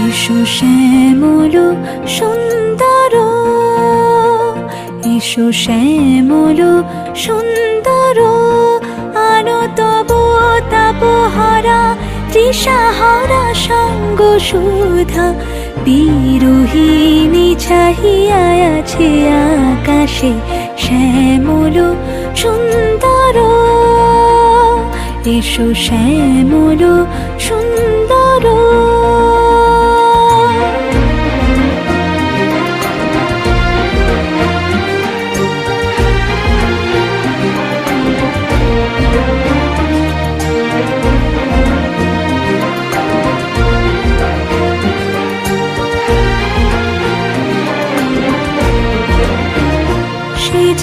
এসো শ্যামল সুন্দর, এসো শ্যামল সুন্দর, আনো তব তাপহারা তৃষাহারা সঙ্গ সুধা। বিরোহিণী চাহিয়া আছে আকাশে শ্যামল সুন্দর, এসো শ্যামল সুন্দর।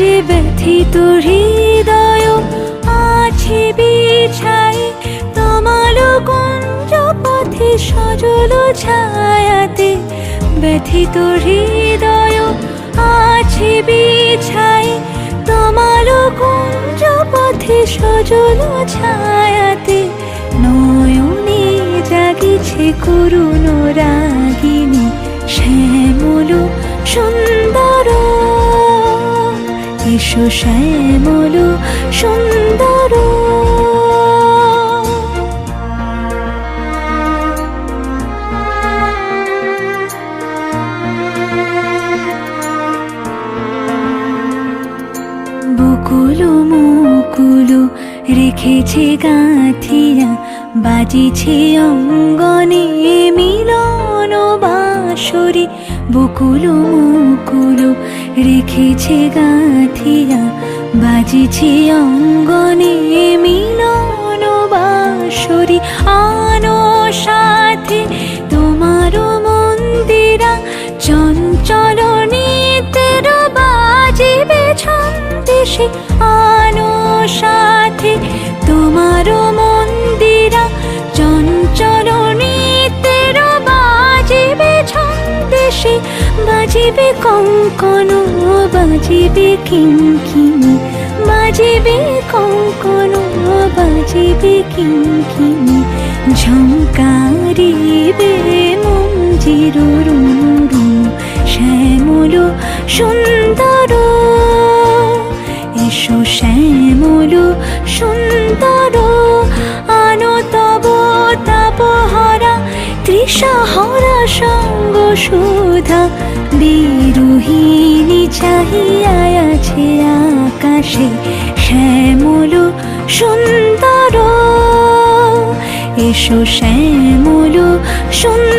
যে ব্যথিত হৃদয় আছে বিছাই তমাল কুঞ্জ পথে সজল ছায়াতে। ব্যথিত হৃদয় আছে বিছাই তমাল কুঞ্জ পথে সজল ছায়াতে। নয়নে জাগিছে করুণ রাগিনী শ্যামল সুন্দর, এসো শ্যামল সুন্দর। বকুল মুকুল রেখেছে গাঁথিয়া, বাজিছে অঙ্গনে মিলন বাঁশরি। বকুল মুকুল রেখেছে গাঁথিয়া, বাজিছে অঙ্গনে মিলন বাঁশরি। আনো সাথে তোমার মন্দিরা চঞ্চল নিতের বাজিবে ছন্দেশে। আনো সাথে তোমার মন্দিরা চঞ্চল নিতের বাজিবে ছন্দেশে। বাজিবে কঙ্কন বাজিবে কিঙ্কিণী, বাজিবে কঙ্কন বাজিবে কিঙ্কিণী। ঝঙ্কারিবে মঞ্জির রুনু শ্যামল সুন্দর, এসো শ্যামল সুন্দর। আনো তব তাপহারা তৃষাহারা সঙ্গ সুধা। বিরোহিণী চাহিয়া আছে আকাশে শ্যামল সুন্দর, এসো শ্যামল সুন্দর।